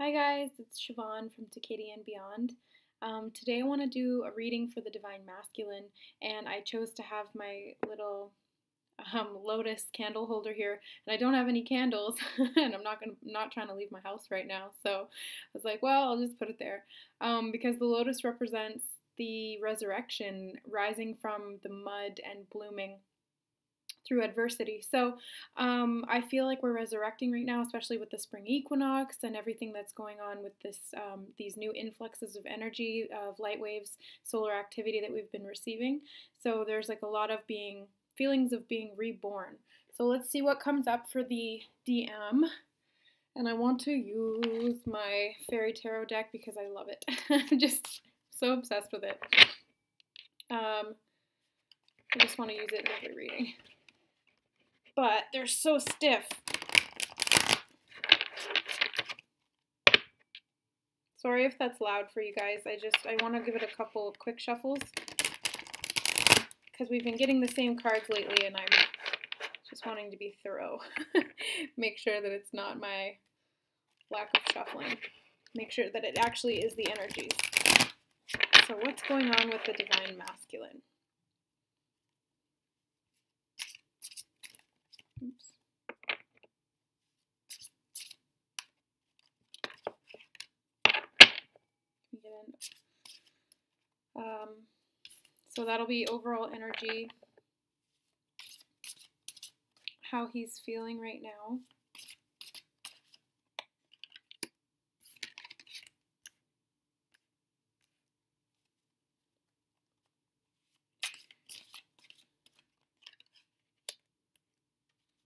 Hi guys, it's Siobhan from Takiti and Beyond. Today I want to do a reading for the Divine Masculine, and I chose to have my little lotus candle holder here, and I don't have any candles, and I'm not trying to leave my house right now, so I was like, well, I'll just put it there, because the lotus represents the resurrection, rising from the mud and blooming through adversity. So I feel like we're resurrecting right now, especially with the spring equinox and everything that's going on with these new influxes of energy, of light waves, solar activity that we've been receiving. So there's like a lot of feelings of being reborn. So let's see what comes up for the DM. And I want to use my fairy tarot deck because I love it. I'm just so obsessed with it. I just want to use it in every reading. But they're so stiff. Sorry if that's loud for you guys. I want to give it a couple of quick shuffles because we've been getting the same cards lately and I'm just wanting to be thorough. Make sure that it's not my lack of shuffling. Make sure that it actually is the energies. So what's going on with the Divine Masculine? Oops. So that'll be overall energy, how he's feeling right now.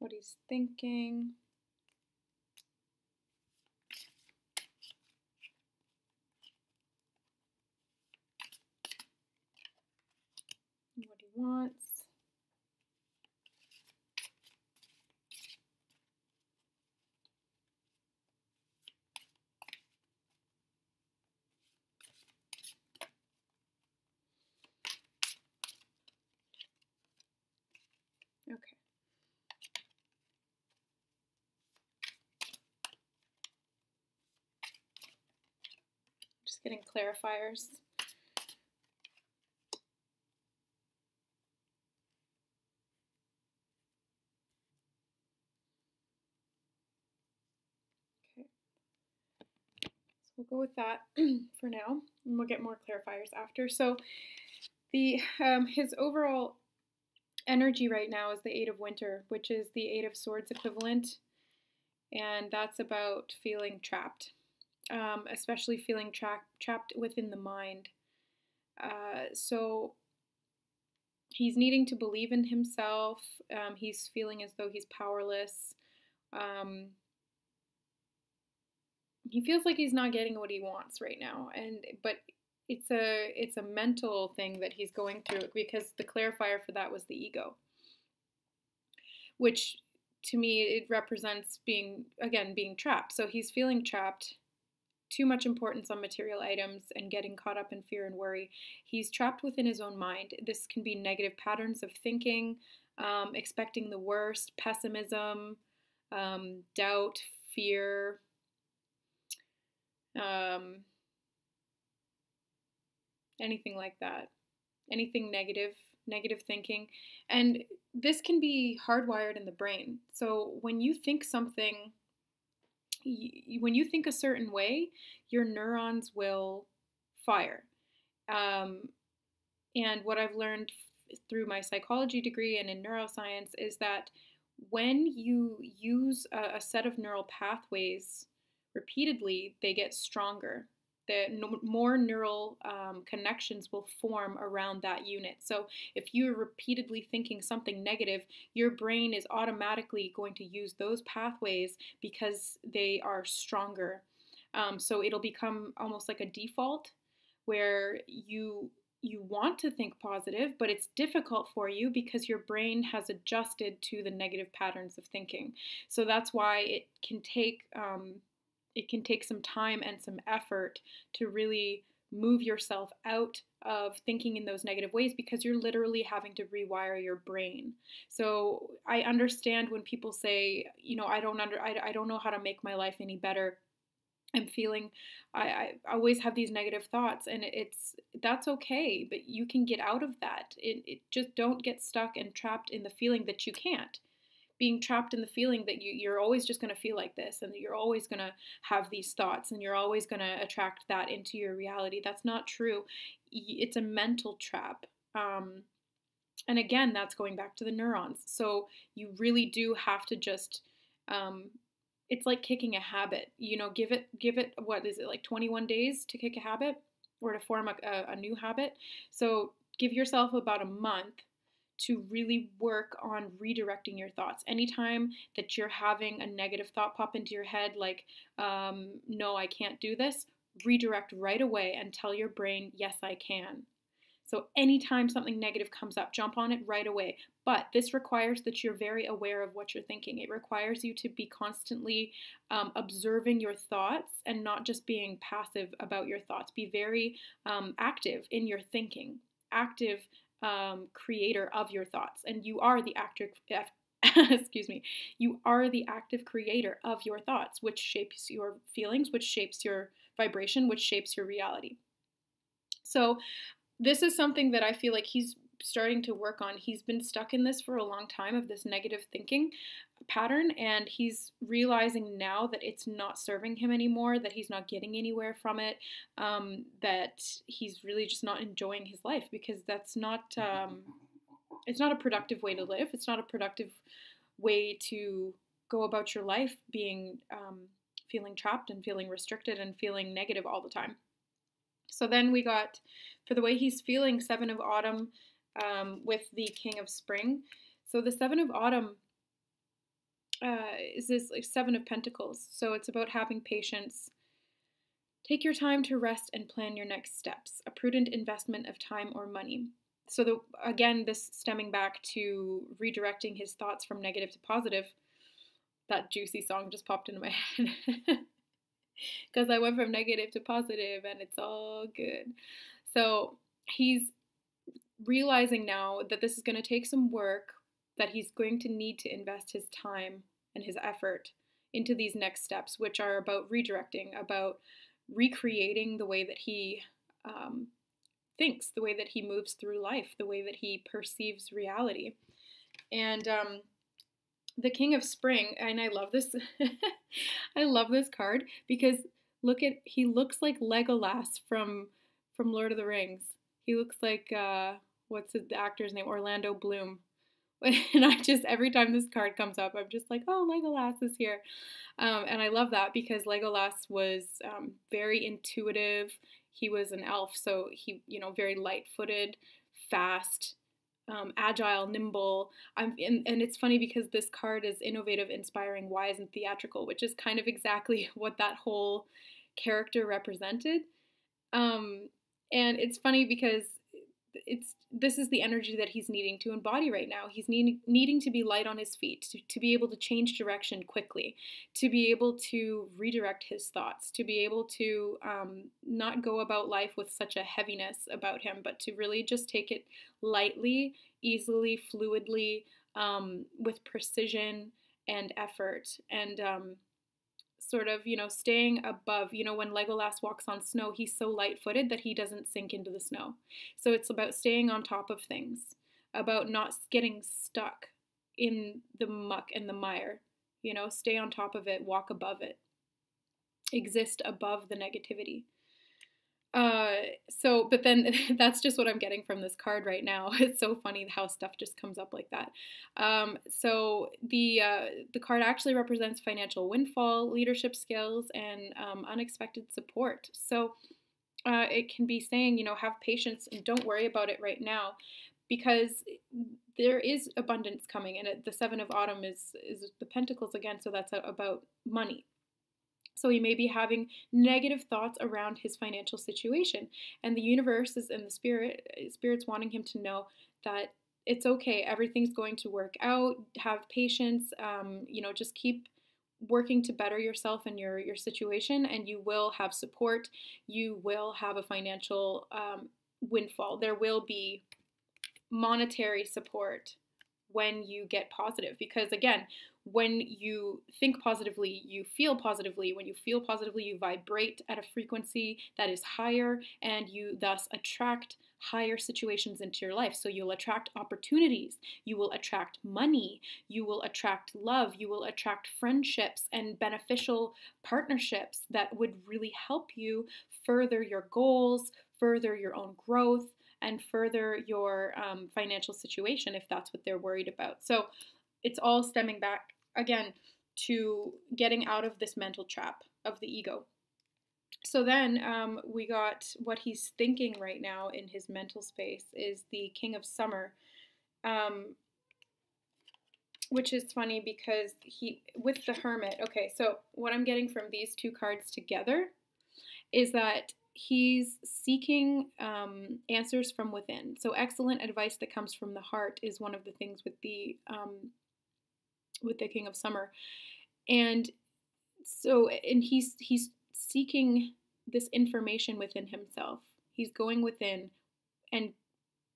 What he's thinking. What he wants. Okay. Just getting clarifiers. We'll go with that for now, and we'll get more clarifiers after. So his overall energy right now is the Eight of Winter, which is the Eight of Swords equivalent, and that's about feeling trapped, especially feeling trapped within the mind. So he's needing to believe in himself. He's feeling as though he's powerless. He feels like he's not getting what he wants right now, but it's a mental thing that he's going through, because the clarifier for that was the ego, which to me it represents being trapped. So he's feeling trapped, too much importance on material items and getting caught up in fear and worry. He's trapped within his own mind. This can be negative patterns of thinking, expecting the worst, pessimism, doubt, fear, anything like that, anything negative thinking. And this can be hardwired in the brain. So when you think something, when you think a certain way, your neurons will fire. And what I've learned through my psychology degree and in neuroscience is that when you use a set of neural pathways repeatedly, they get stronger. More neural connections will form around that unit. So if you're repeatedly thinking something negative, your brain is automatically going to use those pathways because they are stronger. So it'll become almost like a default where you want to think positive, but it's difficult for you because your brain has adjusted to the negative patterns of thinking. So that's why it can take some time and some effort to really move yourself out of thinking in those negative ways, because you're literally having to rewire your brain. So I understand when people say, I don't know how to make my life any better. I'm feeling, I always have these negative thoughts, and that's okay, but you can get out of that. It just don't get stuck and trapped in the feeling that you can't. Being trapped in the feeling that you're always just going to feel like this, and you're always going to have these thoughts, and you're always going to attract that into your reality. That's not true. It's a mental trap. And again, that's going back to the neurons. So you really do have to just, it's like kicking a habit. Give it, what is it, like 21 days to kick a habit or to form a new habit. So give yourself about a month to really work on redirecting your thoughts. Anytime that you're having a negative thought pop into your head, like, no, I can't do this, redirect right away and tell your brain, yes, I can. So anytime something negative comes up, jump on it right away. But this requires that you're very aware of what you're thinking. It requires you to be constantly observing your thoughts and not just being passive about your thoughts. Be very active in your thinking, active creator of your thoughts. And you are the active, excuse me, you are the active creator of your thoughts, which shapes your feelings, which shapes your vibration, which shapes your reality. So this is something that I feel like he's starting to work on. He's been stuck in this for a long time, of this negative thinking pattern, and he's realizing now that it's not serving him anymore, that he's not getting anywhere from it, that he's really just not enjoying his life, because that's not, it's not a productive way to live. It's not a productive way to go about your life, being feeling trapped and feeling restricted and feeling negative all the time. So then we got, for the way he's feeling, Seven of Autumn with the King of Spring. So the Seven of Autumn is this like Seven of Pentacles. So it's about having patience. Take your time to rest and plan your next steps. A prudent investment of time or money. So again, this stemming back to redirecting his thoughts from negative to positive. That Juicy song just popped into my head. Because I went from negative to positive, and it's all good. So he's realizing now that this is going to take some work, that he's going to need to invest his time and his effort into these next steps, which are about redirecting, about recreating the way that he thinks, the way that he moves through life, the way that he perceives reality. And the King of Spring, and I love this, I love this card, because he looks like Legolas from Lord of the Rings. He looks like, what's the actor's name? Orlando Bloom. And every time this card comes up, I'm just like, oh, Legolas is here. And I love that, because Legolas was very intuitive. He was an elf, so he, very light-footed, fast, agile, nimble. And it's funny because this card is innovative, inspiring, wise, and theatrical, which is kind of exactly what that whole character represented. And it's funny because this is the energy that he's needing to embody right now. He's needing to be light on his feet, to be able to change direction quickly, to be able to redirect his thoughts, to be able to not go about life with such a heaviness about him, but to really just take it lightly, easily, fluidly, with precision and effort, and sort of, staying above. When Legolas walks on snow, he's so light-footed that he doesn't sink into the snow. So it's about staying on top of things, about not getting stuck in the muck and the mire. Stay on top of it, walk above it, exist above the negativity. But then that's just what I'm getting from this card right now. It's so funny how stuff just comes up like that. So the card actually represents financial windfall, leadership skills, and unexpected support. So it can be saying, have patience and don't worry about it right now, because there is abundance coming. And the Seven of Autumn is the Pentacles again, so that's about money. So he may be having negative thoughts around his financial situation, and the universe is in the spirit's wanting him to know that it's okay. Everything's going to work out. Have patience. Just keep working to better yourself and your situation, and you will have support. You will have a financial windfall. There will be monetary support when you get positive, because again, when you think positively, you feel positively. When you feel positively, you vibrate at a frequency that is higher, and you thus attract higher situations into your life. So you'll attract opportunities, you will attract money, you will attract love, you will attract friendships and beneficial partnerships that would really help you further your goals, further your own growth, and further your financial situation if that's what they're worried about. So it's all stemming back again to getting out of this mental trap of the ego. So then we got what he's thinking right now in his mental space is the King of Summer, which is funny because with the Hermit, okay, so what I'm getting from these two cards together is that he's seeking answers from within. So excellent advice that comes from the heart is one of the things with the King of Summer. And so, and he's seeking this information within himself. He's going within and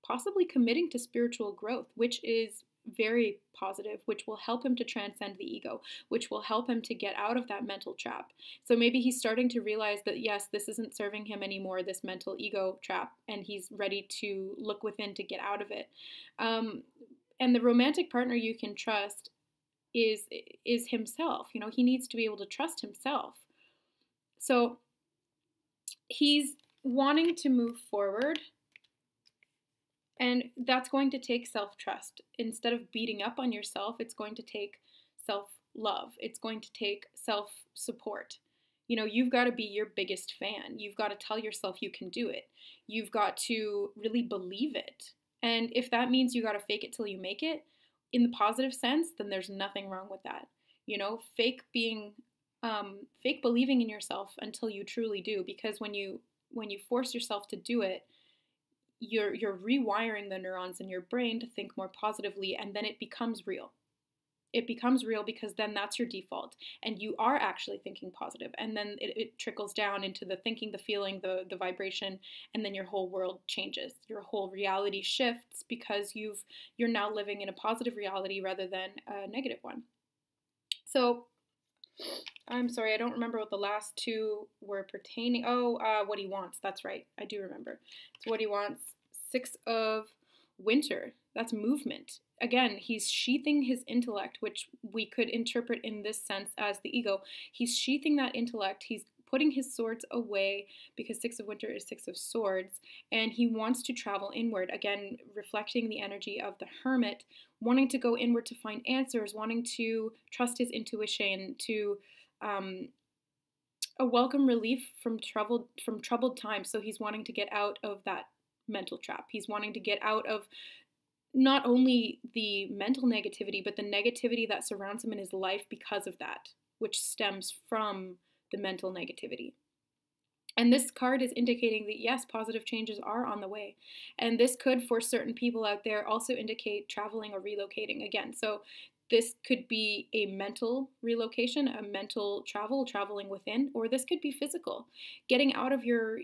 possibly committing to spiritual growth, which is very positive, which will help him to transcend the ego, which will help him to get out of that mental trap. So maybe he's starting to realize that, yes, this isn't serving him anymore, this mental ego trap, and he's ready to look within to get out of it. And the romantic partner you can trust is himself. You know, he needs to be able to trust himself. So he's wanting to move forward, and that's going to take self-trust. Instead of beating up on yourself, it's going to take self-love. It's going to take self-support. You know, you've got to be your biggest fan. You've got to tell yourself you can do it. You've got to really believe it. And if that means you got to fake it till you make it, in the positive sense, then there's nothing wrong with that. You know, fake believing in yourself until you truly do, because when you force yourself to do it, you're rewiring the neurons in your brain to think more positively, and then it becomes real. It becomes real because then that's your default, and you are actually thinking positive, and then it trickles down into the thinking, the feeling, the vibration, and then your whole world changes. Your whole reality shifts because you're now living in a positive reality rather than a negative one. So I'm sorry, I don't remember what the last two were pertaining. What he wants. That's right. I do remember. It's what he wants. 6 of Winter. That's movement. Again, he's sheathing his intellect, which we could interpret in this sense as the ego. He's sheathing that intellect. He's putting his swords away because 6 of Winter is 6 of Swords, and he wants to travel inward. Again, reflecting the energy of the Hermit, wanting to go inward to find answers, wanting to trust his intuition, to a welcome relief from troubled times. So he's wanting to get out of that mental trap. He's wanting to get out of not only the mental negativity, but the negativity that surrounds him in his life because of that, which stems from the mental negativity. And this card is indicating that, yes, positive changes are on the way. And this could, for certain people out there, also indicate traveling or relocating again. So this could be a mental relocation, a mental traveling within, or this could be physical. Getting out of your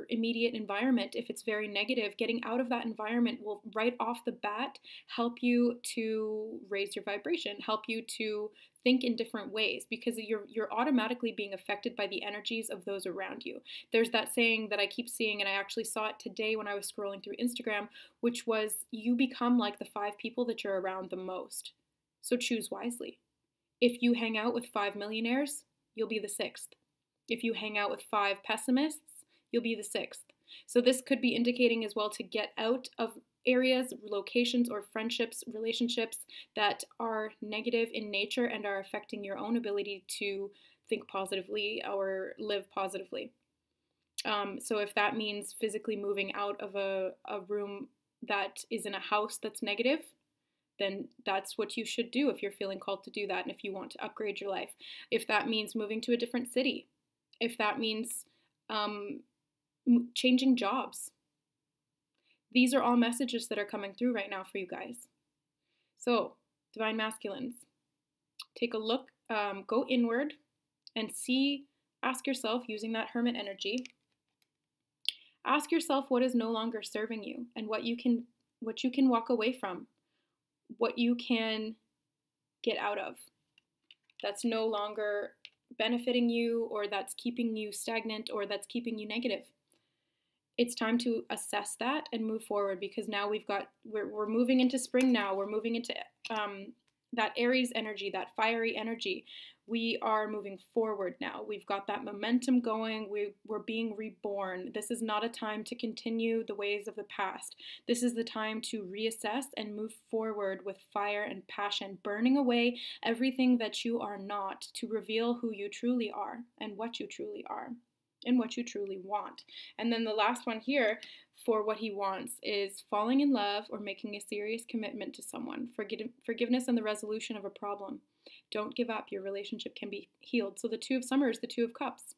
immediate environment, if it's very negative, getting out of that environment will right off the bat help you to raise your vibration, help you to think in different ways, because you're automatically being affected by the energies of those around you. There's that saying that I keep seeing, and I actually saw it today when I was scrolling through Instagram, which was, you become like the 5 people that you're around the most. So choose wisely. If you hang out with 5 millionaires, you'll be the 6th. If you hang out with 5 pessimists, you'll be the 6th. So this could be indicating as well to get out of areas, locations, or friendships, relationships that are negative in nature and are affecting your own ability to think positively or live positively. So if that means physically moving out of a room that is in a house that's negative, then that's what you should do if you're feeling called to do that and if you want to upgrade your life. If that means moving to a different city, if that means changing jobs. These are all messages that are coming through right now for you guys. So, Divine Masculines, take a look, go inward and ask yourself, using that Hermit energy, ask yourself what is no longer serving you and what you can walk away from, what you can get out of. that's no longer benefiting you, or that's keeping you stagnant, or that's keeping you negative. It's time to assess that and move forward, because now we're moving into spring now. We're moving into that Aries energy, that fiery energy. We are moving forward now. We've got that momentum going. We're being reborn. This is not a time to continue the ways of the past. This is the time to reassess and move forward with fire and passion, burning away everything that you are not, to reveal who you truly are and what you truly are and what you truly want. And then the last one here for what he wants is falling in love or making a serious commitment to someone, forgiveness and the resolution of a problem. Don't give up. Your relationship can be healed. So the Two of Sumers, the Two of Cups.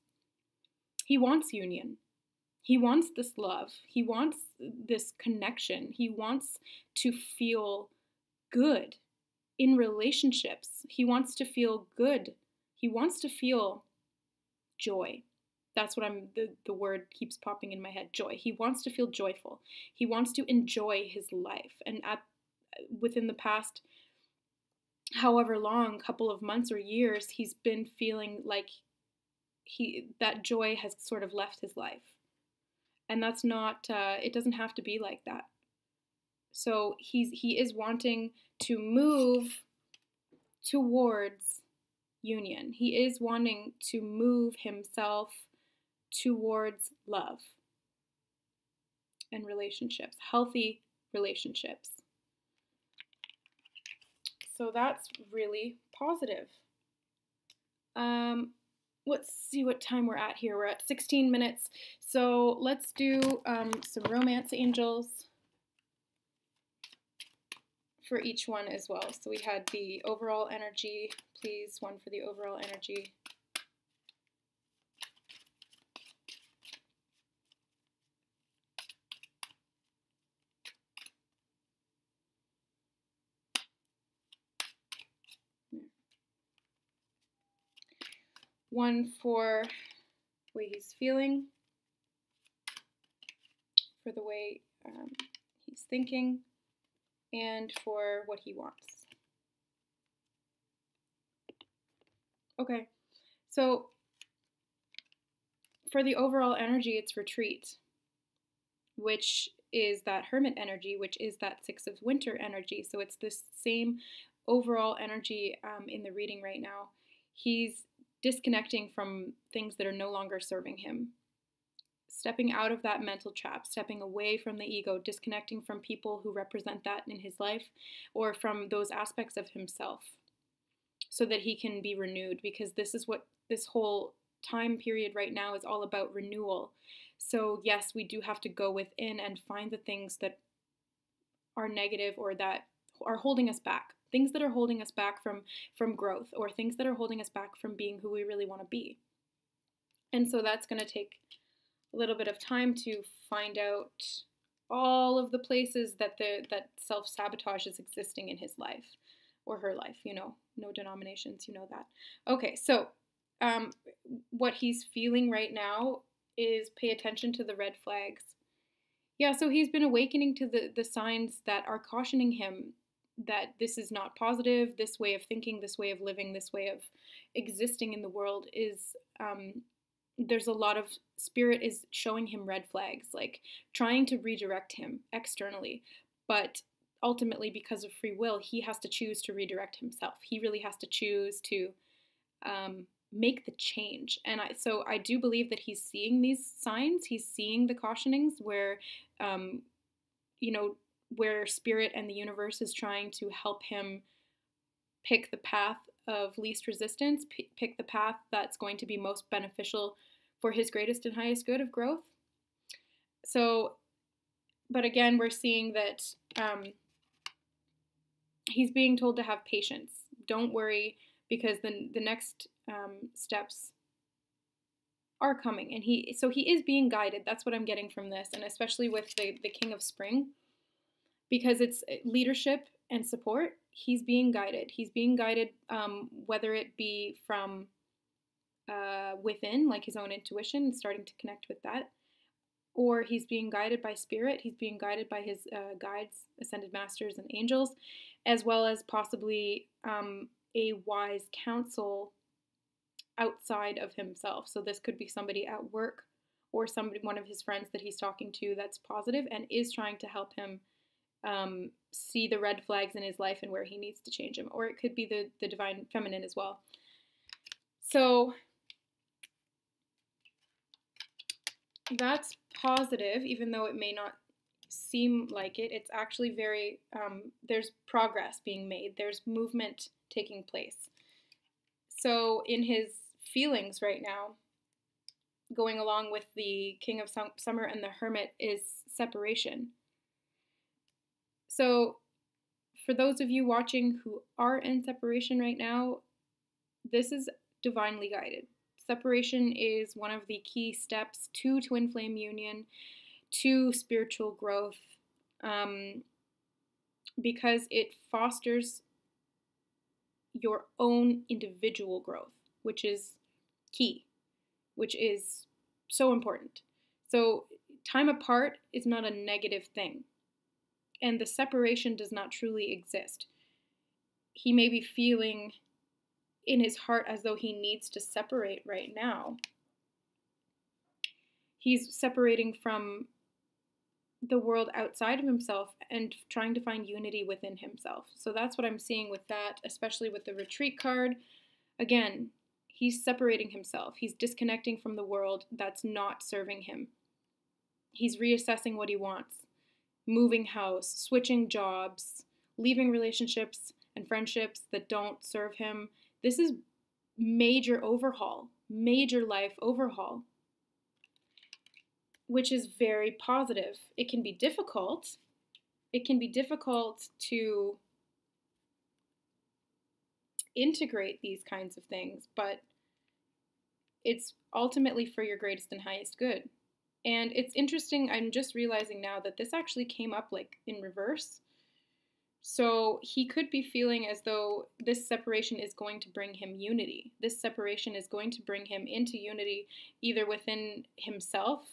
He wants union. He wants this love. He wants this connection. He wants to feel good in relationships. He wants to feel good. He wants to feel joy. That's what the word keeps popping in my head, joy. He wants to feel joyful. He wants to enjoy his life. And within the past, however long, couple of months or years, he's been feeling like that joy has sort of left his life. And that's not, it doesn't have to be like that. So he is wanting to move towards union. He is wanting to move himself towards love and relationships, healthy relationships. So that's really positive. Let's see what time we're at here. We're at 16 minutes. So let's do some romance angels for each one as well. So we had the overall energy, please, one for the overall energy. One for the way he's feeling, for the way he's thinking, and for what he wants. Okay, so for the overall energy, it's retreat, which is that hermit energy, which is that Six of Winter energy. So it's this same overall energy in the reading right now. He's disconnecting from things that are no longer serving him, stepping out of that mental trap, stepping away from the ego, disconnecting from people who represent that in his life, or from those aspects of himself, so that he can be renewed, because this is what this whole time period right now is all about, renewal. So yes, we do have to go within and find the things that are negative or that are holding us back. Things that are holding us back from growth, or things that are holding us back from being who we really want to be. And so that's going to take a little bit of time to find out all of the places that that self-sabotage is existing in his life or her life, you know, no denominations, you know that. Okay, so what he's feeling right now is pay attention to the red flags. Yeah, so he's been awakening to the signs that are cautioning him that this is not positive, this way of thinking, this way of living, this way of existing in the world is, there's a lot of, spirit is showing him red flags, like trying to redirect him externally, but ultimately because of free will, he has to choose to redirect himself. He really has to choose to make the change. And so I do believe that he's seeing these signs, he's seeing the cautionings where, you know, where spirit and the universe is trying to help him pick the path of least resistance, pick the path that's going to be most beneficial for his greatest and highest good of growth. So, but again, we're seeing that he's being told to have patience. Don't worry, because the next steps are coming. And he is being guided. That's what I'm getting from this, and especially with the King of Spring, because it's leadership and support. He's being guided. He's being guided, whether it be from within, like his own intuition, and starting to connect with that, or he's being guided by spirit. He's being guided by his guides, ascended masters, and angels, as well as possibly a wise counsel outside of himself. So this could be somebody at work or somebody, one of his friends that he's talking to that's positive and is trying to help him see the red flags in his life and where he needs to change them. Or it could be the divine feminine as well. So that's positive, even though it may not seem like it. It's actually very, there's progress being made. There's movement taking place. So in his feelings right now, going along with the King of Summer and the Hermit, is separation. So for those of you watching who are in separation right now, this is divinely guided. Separation is one of the key steps to twin flame union, to spiritual growth, because it fosters your own individual growth, which is key, which is so important. So time apart is not a negative thing, and the separation does not truly exist. He may be feeling in his heart as though he needs to separate right now. He's separating from the world outside of himself and trying to find unity within himself. So that's what I'm seeing with that, especially with the retreat card. Again, he's separating himself. He's disconnecting from the world that's not serving him. He's reassessing what he wants, moving house, switching jobs, leaving relationships and friendships that don't serve him. This is major overhaul, major life overhaul, which is very positive. It can be difficult. It can be difficult to integrate these kinds of things, but it's ultimately for your greatest and highest good. And it's interesting, I'm just realizing now that this actually came up like in reverse. So he could be feeling as though this separation is going to bring him unity. This separation is going to bring him into unity, either within himself,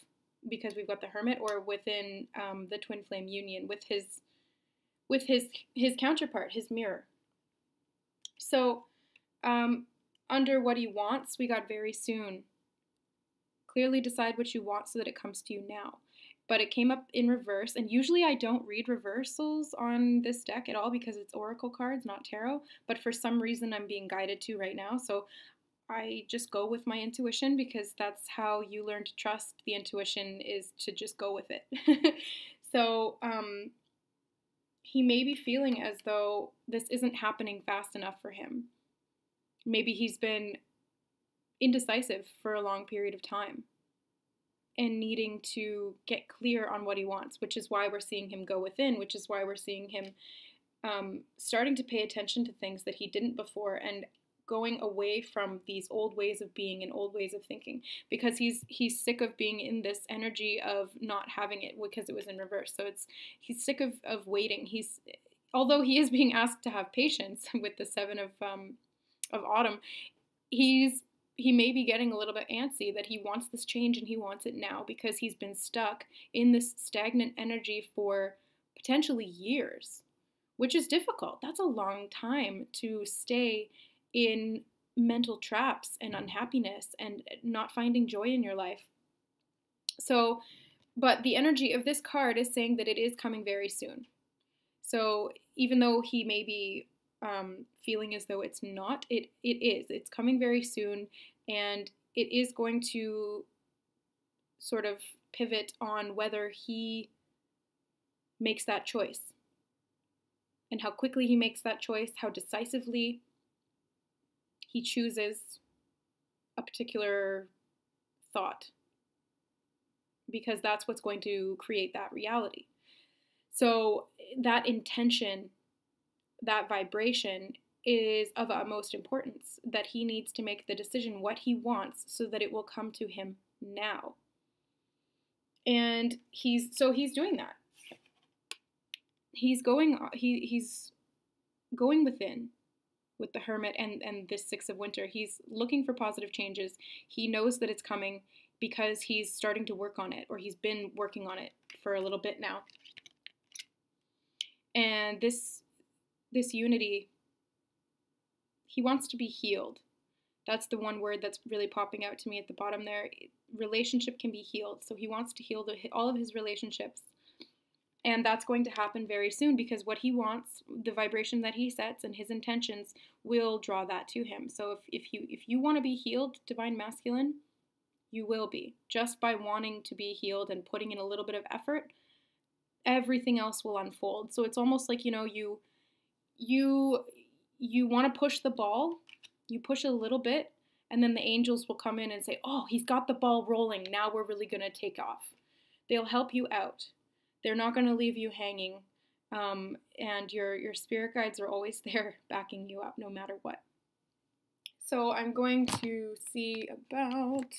because we've got the Hermit, or within the twin flame union with his counterpart, his mirror. So under what he wants, we got very soon. Clearly decide what you want so that it comes to you now. But it came up in reverse, and usually I don't read reversals on this deck at all because it's oracle cards, not tarot, but for some reason I'm being guided to right now, so I just go with my intuition, because that's how you learn to trust the intuition, is to just go with it. So he may be feeling as though this isn't happening fast enough for him. Maybe he's been indecisive for a long period of time and needing to get clear on what he wants, which is why we're seeing him go within, which is why we're seeing him starting to pay attention to things that he didn't before, and going away from these old ways of being and old ways of thinking, because he's sick of being in this energy of not having it because it was in reverse. So he's sick of waiting. Although he is being asked to have patience with the Seven of Autumn, he may be getting a little bit antsy that he wants this change and he wants it now, because he's been stuck in this stagnant energy for potentially years, which is difficult. That's a long time to stay in mental traps and unhappiness and not finding joy in your life. So, but the energy of this card is saying that it is coming very soon. So even though he may be feeling as though it's not, it is. It's coming very soon, and it is going to sort of pivot on whether he makes that choice and how quickly he makes that choice, how decisively he chooses a particular thought, because that's what's going to create that reality. So that intention, that vibration is of utmost importance, that he needs to make the decision what he wants so that it will come to him now. And he's doing that. He's going within with the Hermit and this Six of Winter. He's looking for positive changes. He knows that it's coming because he's starting to work on it, or he's been working on it for a little bit now. And this unity, he wants to be healed. That's the one word that's really popping out to me at the bottom there. Relationship can be healed. So he wants to heal all of his relationships. And that's going to happen very soon, because what he wants, the vibration that he sets and his intentions will draw that to him. So if you want to be healed, Divine Masculine, you will be. Just by wanting to be healed and putting in a little bit of effort, everything else will unfold. So it's almost like, you want to push the ball, you push it a little bit, and then the angels will come in and say, oh, he's got the ball rolling, now we're really going to take off. They'll help you out. They're not going to leave you hanging, and your spirit guides are always there backing you up no matter what. So I'm going to see about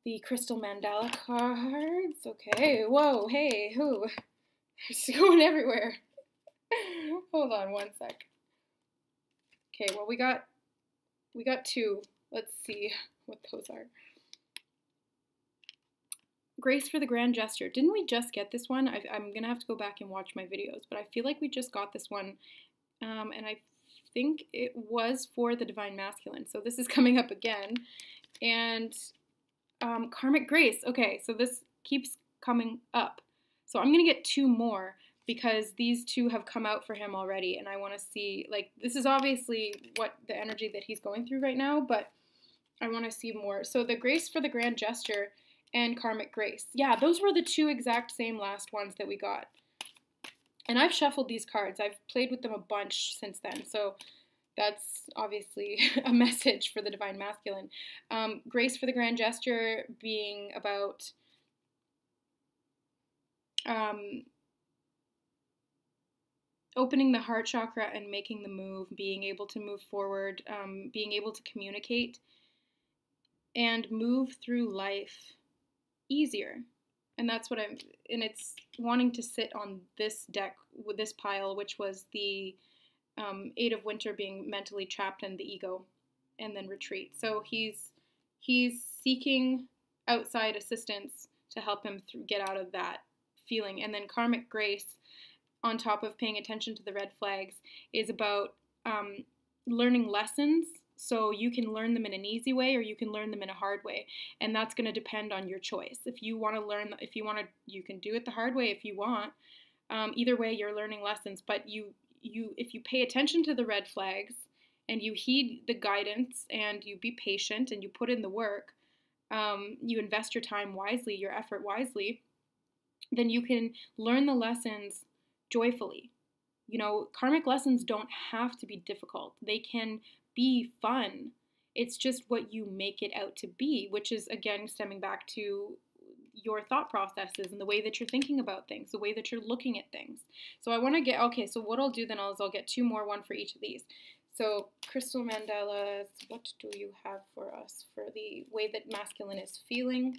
the crystal mandala cards. Okay, whoa, hey, who? It's going everywhere. Hold on one sec. Okay, well we got two. Let's see what those are. Grace for the grand gesture. Didn't we just get this one? I'm going to have to go back and watch my videos, but I feel like we just got this one, and I think it was for the Divine Masculine. So this is coming up again. And karmic grace. Okay, so this keeps coming up. So I'm going to get two more, because these two have come out for him already, and I want to see, like, this is obviously what the energy that he's going through right now, but I want to see more. So the grace for the grand gesture and karmic grace. Yeah, those were the two exact same last ones that we got. And I've shuffled these cards. I've played with them a bunch since then, so that's obviously a message for the Divine Masculine. Grace for the grand gesture being about opening the heart chakra and making the move, being able to move forward, being able to communicate and move through life easier. And that's what and it's wanting to sit on this deck with this pile, which was the Eight of Winter, being mentally trapped in the ego and then retreat. So he's seeking outside assistance to help him get out of that feeling. And then karmic grace, on top of paying attention to the red flags, is about learning lessons. So you can learn them in an easy way, or you can learn them in a hard way. And that's going to depend on your choice. If you want to learn, you can do it the hard way if you want. Either way, you're learning lessons. But if you pay attention to the red flags and you heed the guidance and you be patient and you put in the work, you invest your time wisely, your effort wisely, then you can learn the lessons joyfully. Karmic lessons don't have to be difficult. They can be fun. It's just what you make it out to be, which is, again, stemming back to your thought processes and the way that you're thinking about things, the way that you're looking at things. So I want to get, okay, so what I'll do then is I'll get two more, one for each of these. So crystal mandalas, what do you have for us for the way that masculine is feeling?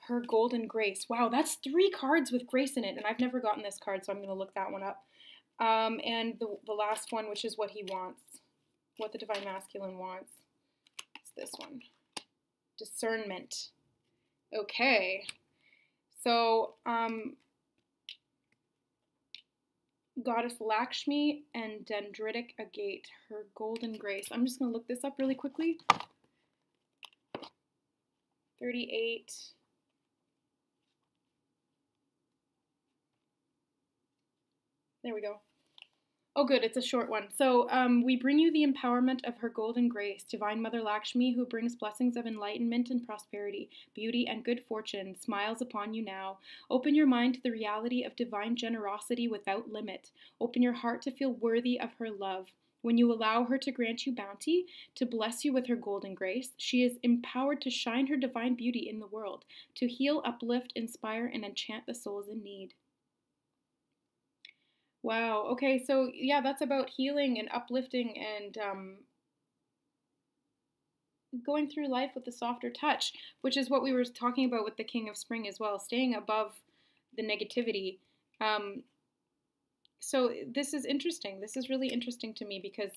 Her golden grace. Wow, that's 3 cards with grace in it, and I've never gotten this card, so I'm going to look that one up. And the last one, which is what he wants, what the Divine Masculine wants. It's this one. Discernment. Okay. So, Goddess Lakshmi and Dendritic Agate, her golden grace. I'm just going to look this up really quickly. 38. There we go. Oh, good, it's a short one. So, we bring you the empowerment of her golden grace, Divine Mother Lakshmi, who brings blessings of enlightenment and prosperity, beauty and good fortune, smiles upon you now. Open your mind to the reality of divine generosity without limit. Open your heart to feel worthy of her love. When you allow her to grant you bounty, to bless you with her golden grace, she is empowered to shine her divine beauty in the world, to heal, uplift, inspire, and enchant the souls in need. Wow, okay, so yeah, that's about healing and uplifting and going through life with a softer touch, which is what we were talking about with the King of Spring as well, staying above the negativity. So this is interesting. This is really interesting to me because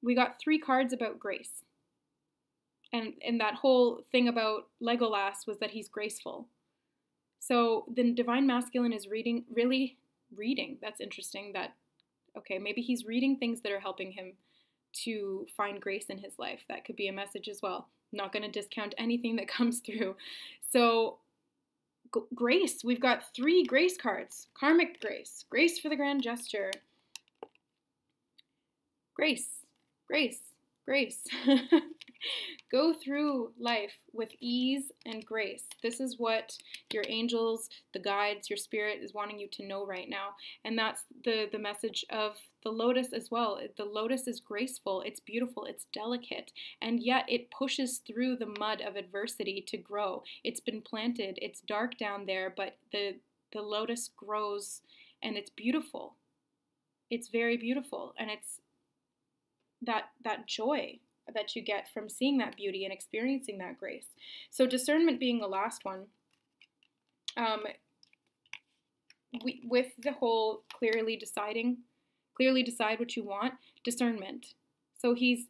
we got 3 cards about grace. And that whole thing about Legolas was that he's graceful. So the Divine Masculine is really reading. That's interesting that, okay, maybe he's reading things that are helping him to find grace in his life. That could be a message as well. Not going to discount anything that comes through. So grace, we've got 3 grace cards. Karmic grace, grace for the grand gesture, grace, grace, grace. Go through life with ease and grace. This is what your angels, the guides, your spirit is wanting you to know right now. And that's the message of the lotus as well. The lotus is graceful, it's beautiful, it's delicate, and yet it pushes through the mud of adversity to grow. It's been planted, it's dark down there, but the lotus grows and it's beautiful. It's very beautiful, and it's that joy that you get from seeing that beauty and experiencing that grace. So discernment being the last one, with the whole clearly decide what you want, discernment. So he's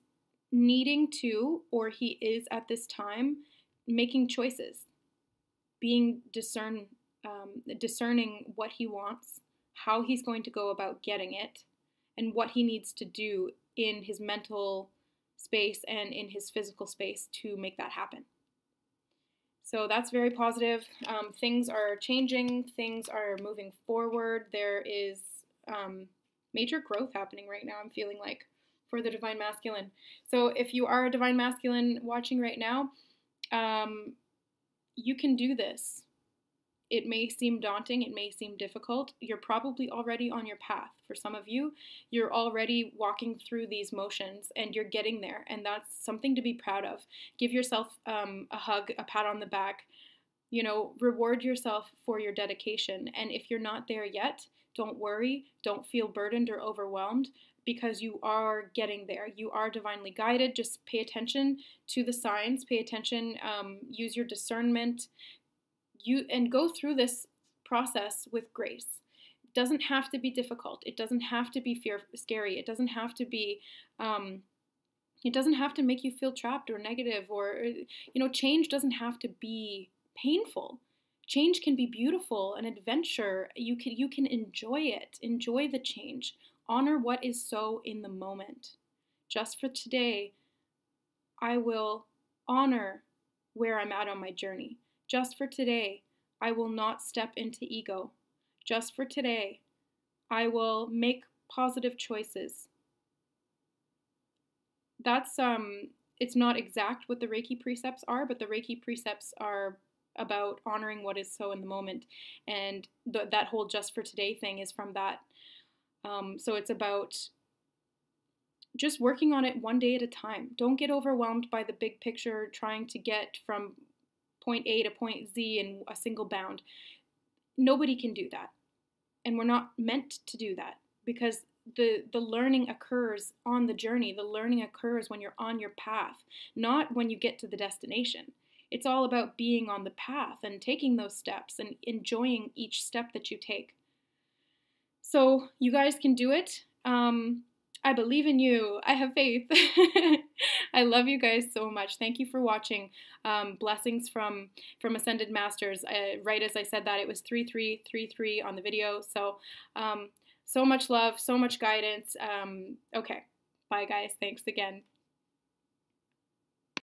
needing to, or he is at this time, making choices, being discerning what he wants, how he's going to go about getting it, and what he needs to do in his mental space and in his physical space to make that happen. So that's very positive. Things are changing, things are moving forward. There is major growth happening right now, I'm feeling like, for the Divine Masculine. So if you are a Divine Masculine watching right now, you can do this. It may seem daunting, it may seem difficult. You're probably already on your path. For some of you, you're already walking through these motions and you're getting there, and that's something to be proud of. Give yourself a hug, a pat on the back, reward yourself for your dedication. And if you're not there yet, don't worry, don't feel burdened or overwhelmed, because you are getting there. You are divinely guided. Just pay attention to the signs, pay attention, use your discernment, and go through this process with grace. It doesn't have to be difficult. It doesn't have to be scary. It doesn't have to be, it doesn't have to make you feel trapped or negative, or, change doesn't have to be painful. Change can be beautiful, an adventure. You can enjoy it. Enjoy the change. Honor what is so in the moment. Just for today, I will honor where I'm at on my journey. Just for today, I will not step into ego. Just for today, I will make positive choices. That's, it's not exact what the Reiki precepts are, but the Reiki precepts are about honoring what is so in the moment. And that whole just for today thing is from that. So it's about just working on it one day at a time. Don't get overwhelmed by the big picture, trying to get from point A to point Z in a single bound. Nobody can do that. And we're not meant to do that, because the learning occurs on the journey. The learning occurs when you're on your path, not when you get to the destination. It's all about being on the path and taking those steps and enjoying each step that you take. So you guys can do it. I believe in you. I have faith. I love you guys so much. Thank you for watching. Blessings from Ascended Masters. Right as I said that, it was 3333 on the video. So, so much love, so much guidance. Okay. Bye, guys. Thanks again.